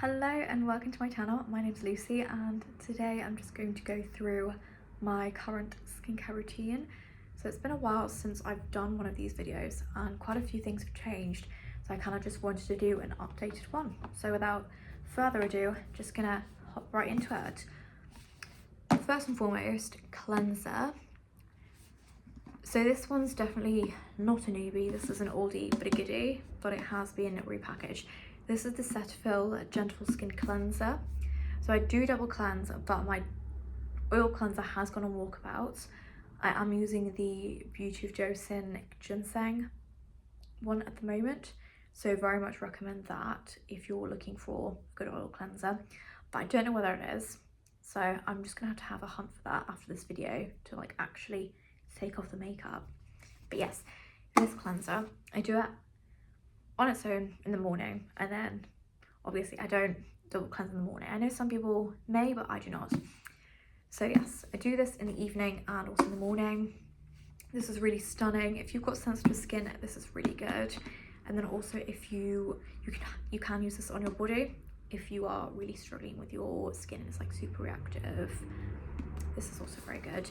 Hello and welcome to my channel. My name's Lucy and today I'm just going to go through my current skincare routine. So it's been a while since I've done one of these videos and quite a few things have changed, so I kind of just wanted to do an updated one. So without further ado, just gonna hop right into it. First and foremost, cleanser. So this one's definitely not a newbie. This is an oldie but a goodie, but it has been repackaged. This is the Cetaphil Gentle Skin Cleanser. So I do double cleanse, but my oil cleanser has gone on walkabouts. I am using the Beauty of Josen ginseng one at the moment, so very much recommend that if you're looking for a good oil cleanser, but I don't know whether it is, so I'm just gonna have a hunt for that after this video to like actually take off the makeup. But yes, this cleanser, I do it on its own in the morning, and then obviously I don't double cleanse in the morning. I know some people may, but I do not. So yes, I do this in the evening and also in the morning. This is really stunning. If you've got sensitive skin, this is really good. And then also if you can use this on your body if you are really struggling with your skin and it's like super reactive. This is also very good.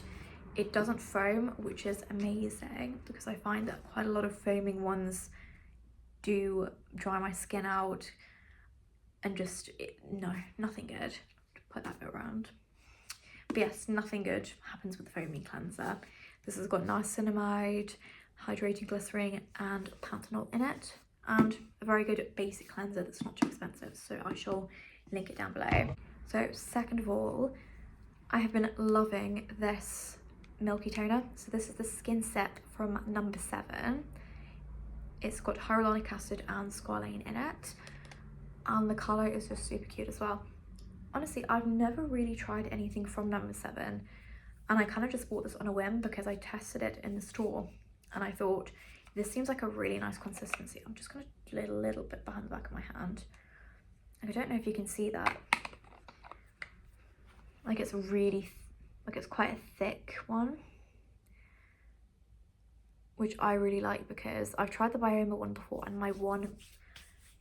It doesn't foam, which is amazing because I find that quite a lot of foaming ones do dry my skin out and just no, nothing good. Put that bit around. But yes, nothing good happens with the foaming cleanser. This has got niacinamide, hydrating glycerin and panthenol in it, and a very good basic cleanser that's not too expensive, so I shall link it down below. So second of all, I have been loving this milky toner. So this is the Skin Set from number 7. It's got hyaluronic acid and squalane in it, and the colour is just super cute as well. Honestly, I've never really tried anything from number 7, and I kind of just bought this on a whim because I tested it in the store and I thought this seems like a really nice consistency. I'm just going to lay a little bit behind the back of my hand. I don't know if you can see that. Like it's really, like it's quite a thick one, which I really like because I've tried the Bioma one before, and my one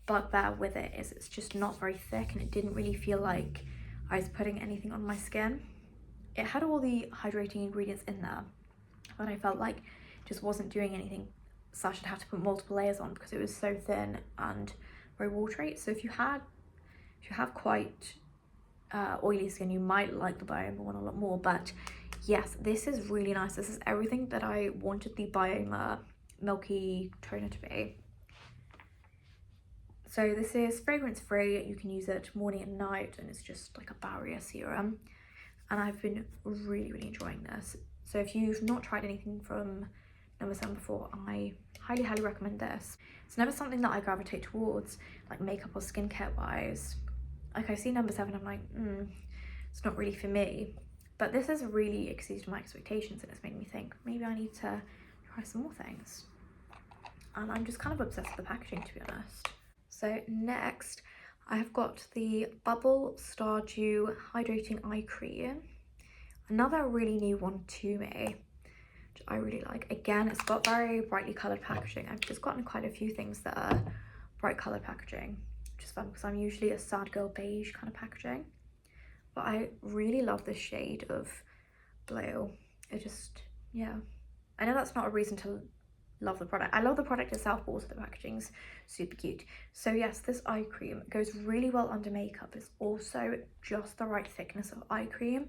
bugbear with it is it's just not very thick, and it didn't really feel like I was putting anything on my skin. It had all the hydrating ingredients in there, but I felt like it just wasn't doing anything, so I should have to put multiple layers on because it was so thin and very watery. So if you have quite oily skin, you might like the Bioma one a lot more. But yes, this is really nice. This is everything that I wanted the Bioma milky toner to be. So this is fragrance free. You can use it morning and night, and it's just like a barrier serum, and I've been really enjoying this. So if you've not tried anything from number 7 before, I highly recommend this. It's never something that I gravitate towards, like makeup or skincare wise. Like I see number 7, I'm like, it's not really for me. But this has really exceeded my expectations, and it's made me think maybe I need to try some more things. And I'm just kind of obsessed with the packaging, to be honest. So next, I have got the Bubble Stardew Hydrating Eye Cream. Another really new one to me, which I really like. Again, it's got very brightly coloured packaging. I've just gotten quite a few things that are bright coloured packaging, which is fun because I'm usually a sad girl beige kind of packaging. But I really love this shade of blue. It just, yeah. I know that's not a reason to love the product. I love the product itself, but also the packaging's super cute. So yes, this eye cream goes really well under makeup. It's also just the right thickness of eye cream,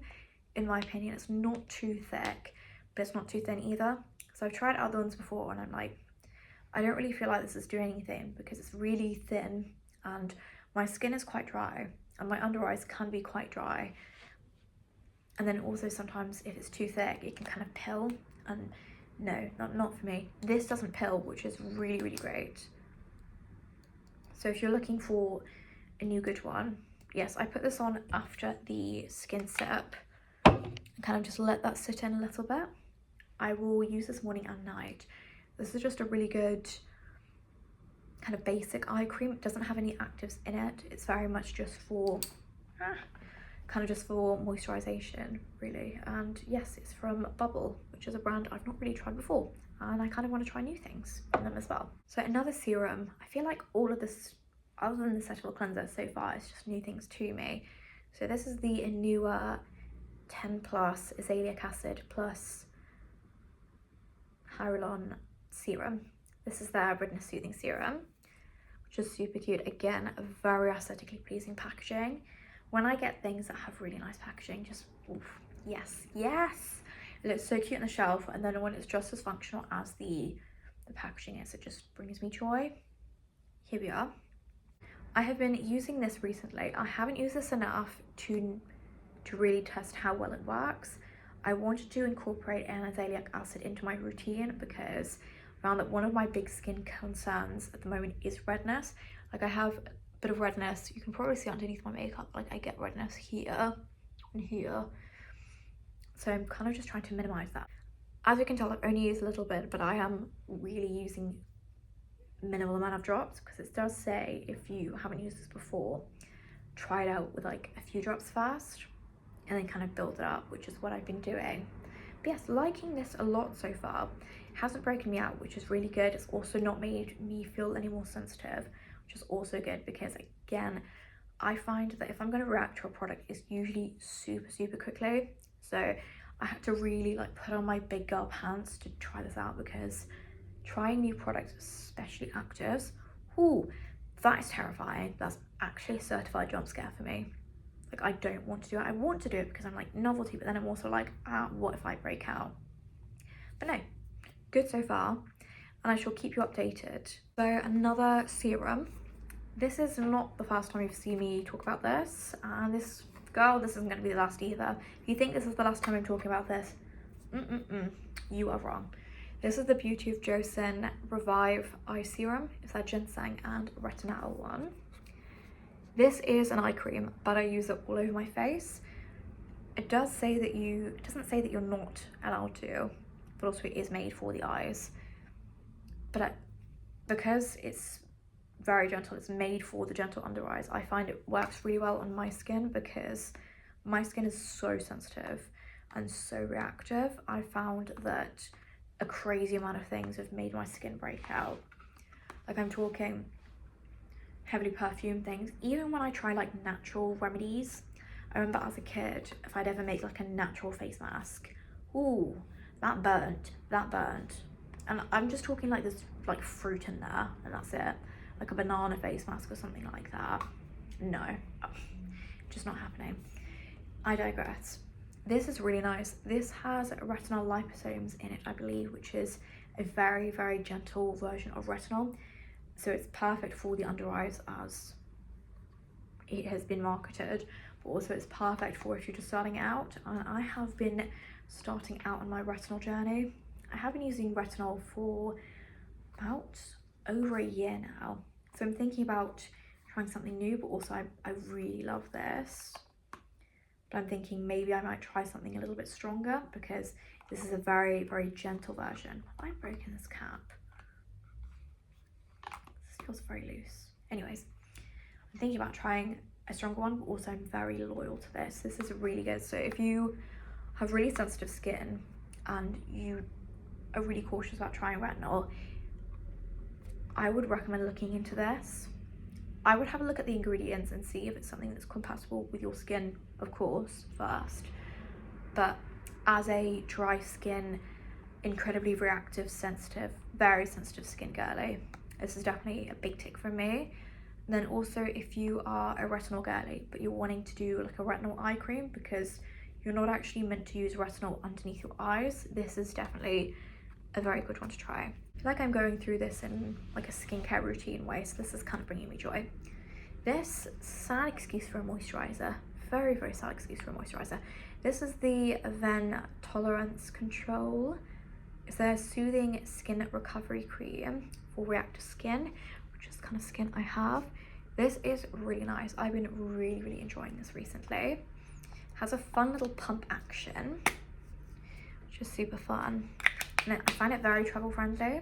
in my opinion. It's not too thick, but it's not too thin either. So I've tried other ones before, and I'm like, I don't really feel like this is doing anything because it's really thin, and my skin is quite dry, and my under eyes can be quite dry. And then also sometimes if it's too thick, it can kind of pill, and no, not for me. This doesn't pill, which is really great. So if you're looking for a new good one, yes, I put this on after the skin setup and kind of just let that sit in a little bit. I will use this morning and night. This is just a really good kind of basic eye cream. It doesn't have any actives in it. It's very much just for kind of just for moisturization, really. And yes, it's from Bubble, which is a brand I've not really tried before, and I kind of want to try new things from them as well. So another serum. I feel like all of this other than the Cetaphil cleanser so far, it's just new things to me. So this is the Anua 10 plus azelaic acid plus hyaluron serum. This is their redness soothing serum, which is super cute. Again, a very aesthetically pleasing packaging. When I get things that have really nice packaging, just oof, yes, yes. It looks so cute on the shelf, and then when it's just as functional as the packaging is, it just brings me joy. Here we are. I have been using this recently. I haven't used this enough to really test how well it works. I wanted to incorporate an azelaic acid into my routine because I found that one of my big skin concerns at the moment is redness. Like, I have a bit of redness. You can probably see underneath my makeup, like I get redness here and here. So I'm kind of just trying to minimize that. As you can tell, I've only used a little bit, but I am really using minimal amount of drops because it does say, if you haven't used this before, try it out with like a few drops first and then kind of build it up, which is what I've been doing. But yes, liking this a lot so far. It hasn't broken me out, which is really good. It's also not made me feel any more sensitive, which is also good because, again, I find that if I'm going to react to a product, it's usually super quickly. So I had to really like put on my big girl pants to try this out, because trying new products, especially actives, ooh, that is terrifying. That's actually a certified jump scare for me. Like, I don't want to do it. I want to do it because I'm like novelty, but then I'm also like, what if I break out? But no, good so far, and I shall keep you updated. So another serum. This is not the first time you've seen me talk about this, and this isn't going to be the last either. If you think this is the last time I'm talking about this, you are wrong. This is the Beauty of Josen Revive Eye Serum. It's their ginseng and retinol one. This is an eye cream, but I use it all over my face. It doesn't say that you're not allowed to, but also it is made for the eyes. But because it's very gentle, it's made for the gentle under eyes, I find it works really well on my skin because my skin is so sensitive and so reactive. I found that a crazy amount of things have made my skin break out. Like, I'm talking heavily perfumed things. Even when I try like natural remedies, I remember as a kid, if I'd ever make like a natural face mask, ooh, that burnt. And I'm just talking like there's like fruit in there and that's it. Like a banana face mask or something like that. No, just not happening. I digress. This is really nice. This has retinol liposomes in it, I believe, which is a very gentle version of retinol. So it's perfect for the under eyes as it has been marketed, but also it's perfect for if you're just starting out. And I have been starting out on my retinol journey. I have been using retinol for about over a year now. So I'm thinking about trying something new, but also I really love this. But I'm thinking maybe I might try something a little bit stronger because this is a very gentle version. I've broken this cap. This feels very loose. Anyways, I'm thinking about trying a stronger one, but also I'm very loyal to this. This is really good. So if you have really sensitive skin and you are really cautious about trying retinol, I would recommend looking into this. I would have a look at the ingredients and see if it's something that's compatible with your skin, of course, first. But as a dry skin, incredibly reactive, sensitive, very sensitive skin girly, this is definitely a big tick for me. And then also, if you are a retinol girly, but you're wanting to do like a retinol eye cream because you're not actually meant to use retinol underneath your eyes, this is definitely a very good one to try. I feel like I'm going through this in like a skincare routine way, so this is kind of bringing me joy. This, sad excuse for a moisturiser, very sad excuse for a moisturiser. This is the Avene Tolerance Control. It's their Soothing Skin Recovery Cream for reactive skin, which is the kind of skin I have. This is really nice. I've been really enjoying this recently. It has a fun little pump action, which is super fun. And I find it very travel friendly.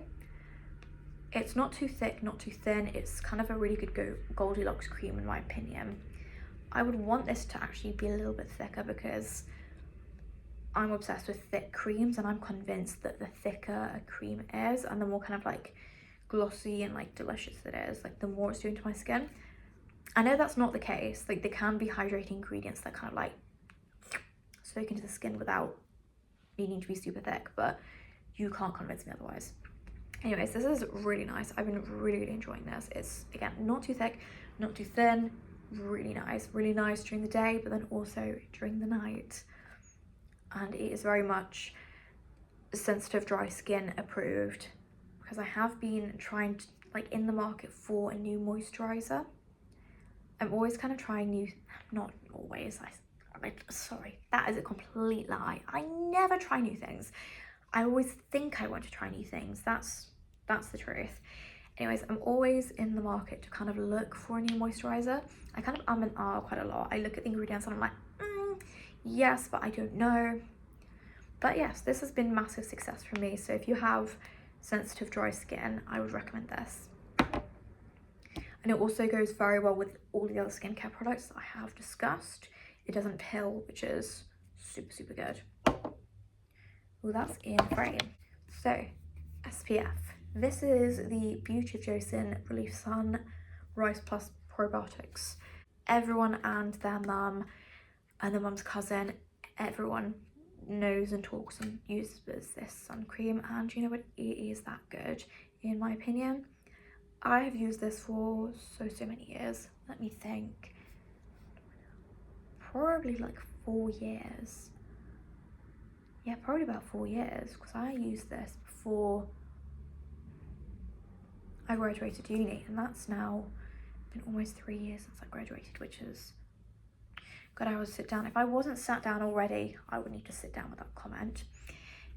It's not too thick, not too thin. It's kind of a really good Goldilocks cream in my opinion. I would want this to actually be a little bit thicker because I'm obsessed with thick creams, and I'm convinced that the thicker a cream is and the more kind of like glossy and like delicious it is, like the more it's doing to my skin. I know that's not the case. Like, there can be hydrating ingredients that kind of like soak into the skin without needing to be super thick, but you can't convince me otherwise. Anyways, this is really nice. I've been really enjoying this. It's, again, not too thick, not too thin, really nice during the day, but then also during the night. And it is very much sensitive dry skin approved, because I have been trying to, like, in the market for a new moisturiser. I'm always kind of trying new, not always, sorry, that is a complete lie. I never try new things. I always think I want to try new things. That's the truth. Anyways, I'm always in the market to kind of look for a new moisturiser. I kind of and quite a lot. I look at the ingredients and I'm like, yes, but I don't know. But yes, this has been massive success for me. So if you have sensitive dry skin, I would recommend this. And it also goes very well with all the other skincare products that I have discussed. It doesn't pill, which is super good. Well, that's in frame. So, SPF. This is the Beauty of Josen Relief Sun Rice Plus Probiotics. Everyone and their mum and their mum's cousin, everyone knows and talks and uses this sun cream, and you know what, it is that good in my opinion. I have used this for so many years. Let me think. Probably like 4 years. Yeah, probably about 4 years, because I used this before I graduated uni, and that's now been almost 3 years since I graduated, which is, God, I would sit down. If I wasn't sat down already, I would need to sit down with that comment.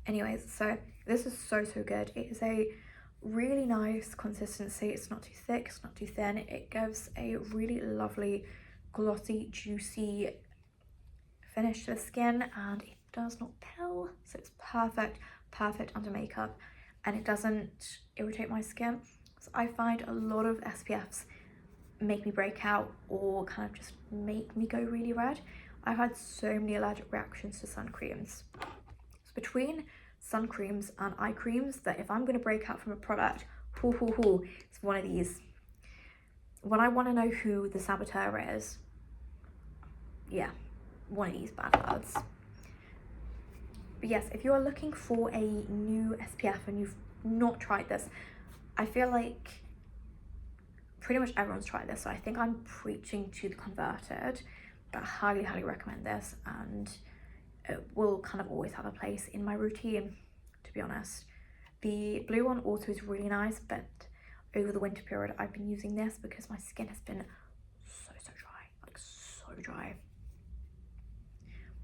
Anyways, so this is so good. It is a really nice consistency. It's not too thick, it's not too thin. It gives a really lovely, glossy, juicy finish to the skin, and it does not pill, so it's perfect under makeup, and it doesn't irritate my skin. So I find a lot of SPFs make me break out or kind of just make me go really red. I've had so many allergic reactions to sun creams. So between sun creams and eye creams, that if I'm going to break out from a product, it's one of these. When I want to know who the saboteur is, yeah, one of these bad lads. But yes, if you are looking for a new SPF and you've not tried this, I feel like pretty much everyone's tried this, so I think I'm preaching to the converted, but I highly recommend this, and it will kind of always have a place in my routine, to be honest. The blue one also is really nice, but over the winter period I've been using this because my skin has been so dry, like so dry.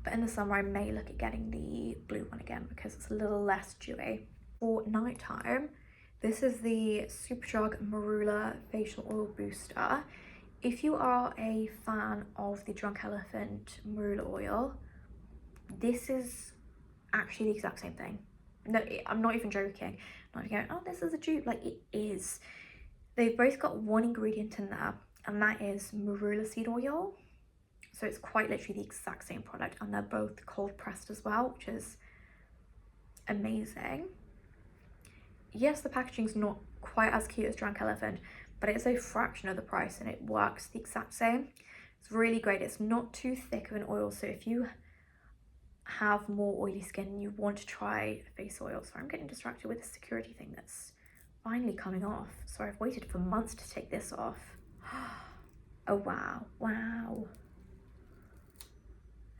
But in the summer I may look at getting the blue one again because it's a little less dewy. For nighttime, this is the Superdrug Marula Facial Oil Booster. If you are a fan of the Drunk Elephant Marula oil, this is actually the exact same thing. No, I'm not even joking. I'm not going, oh, this is a dupe. Like, it is. They've both got one ingredient in there, and that is marula seed oil. So it's quite literally the exact same product, and they're both cold pressed as well, which is amazing. Yes, the packaging's not quite as cute as Drunk Elephant, but it's a fraction of the price and it works the exact same. It's really great. It's not too thick of an oil, so if you have more oily skin and you want to try face oil, sorry, I'm getting distracted with the security thing that's finally coming off. Sorry, I've waited for months to take this off. Oh wow.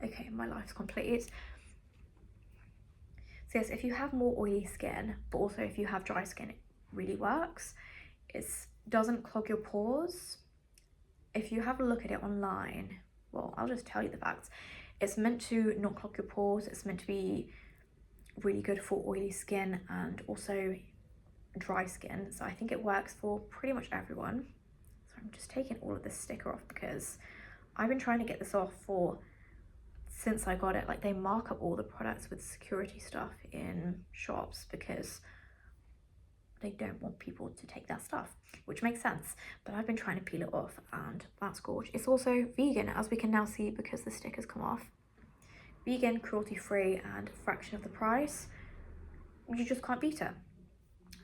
Okay, my life's complete. So yes, if you have more oily skin, but also if you have dry skin, it really works. It doesn't clog your pores. If you have a look at it online, well, I'll just tell you the facts. It's meant to not clog your pores. It's meant to be really good for oily skin and also dry skin. So I think it works for pretty much everyone. So I'm just taking all of this sticker off because I've been trying to get this off since I got it. Like, they mark up all the products with security stuff in shops because they don't want people to take that stuff, which makes sense. But I've been trying to peel it off, and that's gorgeous. It's also vegan, as we can now see because the stickers come off. Vegan, cruelty-free, and a fraction of the price. You just can't beat it.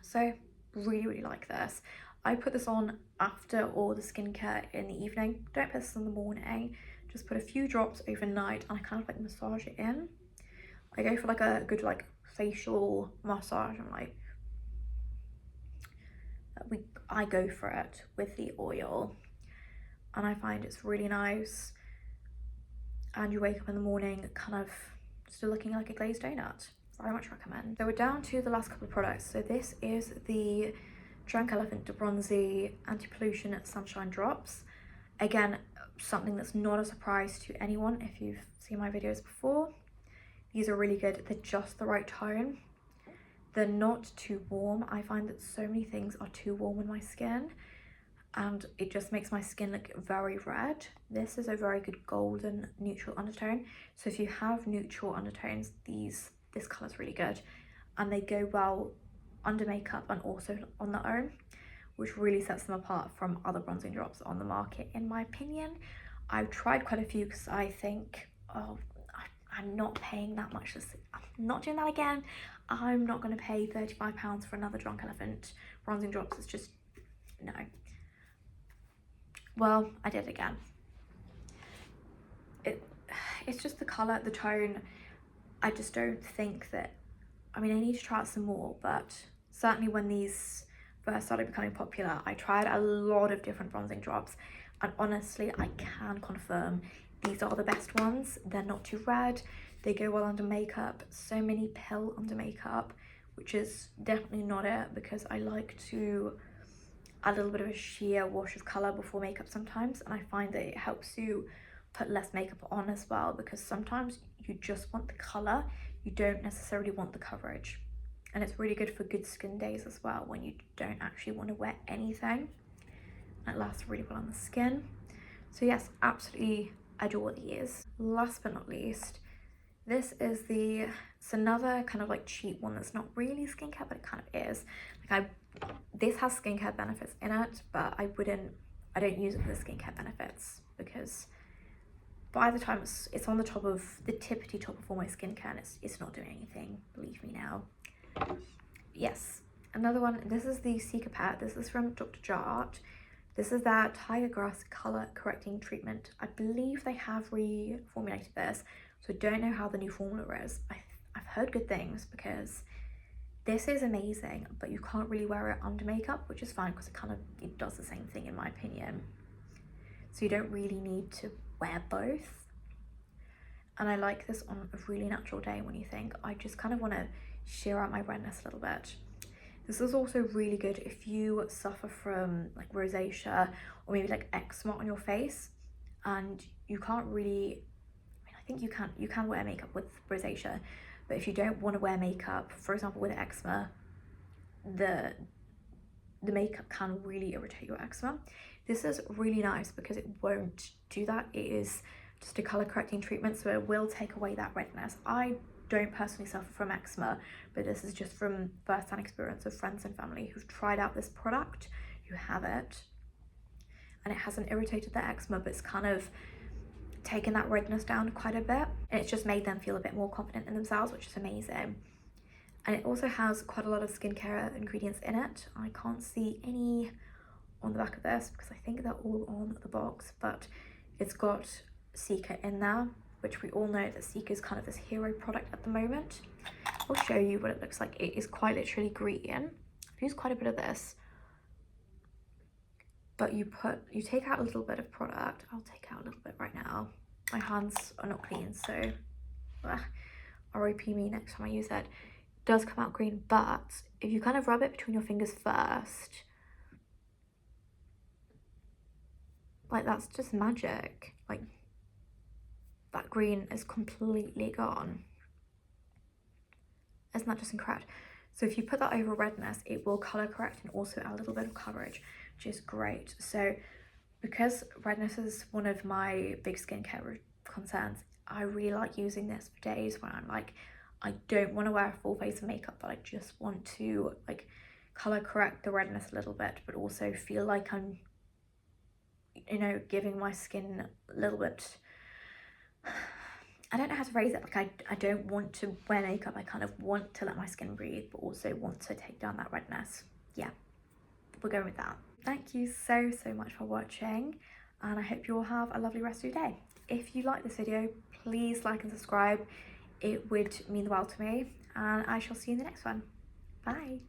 So really like this. I put this on after all the skincare in the evening. Don't put this in the morning. Just put a few drops overnight and I kind of like massage it in. I go for like a good like facial massage and like I go for it with the oil and I find it's really nice, and you wake up in the morning kind of still looking like a glazed donut. Very much recommend. So we're down to the last couple of products. So this is the Drunk Elephant de Bronzy Anti-Pollution Sunshine Drops. Again, something that's not a surprise to anyone if you've seen my videos before. These are really good. They're just the right tone. They're not too warm. I find that so many things are too warm in my skin and it just makes my skin look very red. This is a very good golden neutral undertone. So if you have neutral undertones, this colour is really good. And they go well under makeup and also on their own, which really sets them apart from other bronzing drops on the market, in my opinion. I've tried quite a few because I think, oh, I'm not paying that much. I'm not doing that again. I'm not going to pay £35 for another Drunk Elephant bronzing drops. It's just, no. Well, I did again. It's just the colour, the tone. I just don't think that, I mean, I need to try out some more, but certainly when these first started becoming popular, I tried a lot of different bronzing drops, and honestly, I can confirm these are the best ones. They're not too red, they go well under makeup. So many pill under makeup, which is definitely not it, because I like to add a little bit of a sheer wash of colour before makeup sometimes, and I find that it helps you put less makeup on as well, because sometimes you just want the colour, you don't necessarily want the coverage. And it's really good for good skin days as well, when you don't actually want to wear anything. It lasts really well on the skin. So yes, absolutely adore these. Last but not least, this is it's another kind of like cheap one that's not really skincare, but it kind of is. Like this has skincare benefits in it, but I don't use it for the skincare benefits, because by the time it's on the top of the tippity top of all my skincare, and it's not doing anything, believe me now. Yes, another one. This is the Cetaphil. This is from Dr. Jart. This is their Tiger Grass Color Correcting Treatment. I believe they have reformulated this, so I don't know how the new formula is. I've heard good things, because this is amazing, but you can't really wear it under makeup, which is fine, because it does the same thing in my opinion. So you don't really need to wear both. And I like this on a really natural day when you think, I just kind of want to sheer out my redness a little bit. This is also really good if you suffer from like rosacea or maybe like eczema on your face, and you can't really, I mean, I think you can wear makeup with rosacea, but if you don't want to wear makeup, for example with eczema, the makeup can really irritate your eczema. This is really nice because it won't do that. It is just a color correcting treatment, so it will take away that redness. I don't personally suffer from eczema, but this is just from first-hand experience of friends and family who've tried out this product, who have it, and it hasn't irritated their eczema, but it's kind of taken that redness down quite a bit, and it's just made them feel a bit more confident in themselves, which is amazing. And it also has quite a lot of skincare ingredients in it. I can't see any on the back of this because I think they're all on the box, but it's got Cica in there, which we all know that Cica is kind of this hero product at the moment. I'll show you what it looks like. It is quite literally green. I've used quite a bit of this, but you take out a little bit of product. I'll take out a little bit right now. My hands are not clean, so RIP me next time I use it. It does come out green, but if you kind of rub it between your fingers first, like that's just magic. Like that green is completely gone. Isn't that just incredible? So if you put that over redness, it will color correct and also add a little bit of coverage, which is great. So because redness is one of my big skincare concerns, I really like using this for days when I'm like, I don't want to wear a full face of makeup, but I just want to like color correct the redness a little bit, but also feel like I'm, you know, giving my skin a little bit, I don't know how to phrase it, like I don't want to wear makeup, I kind of want to let my skin breathe, but also want to take down that redness. Yeah, we're going with that. thank you so much for watching, and I hope you all have a lovely rest of your day. If you like this video, please like and subscribe. It would mean the world to me, and I shall see you in the next one. Bye.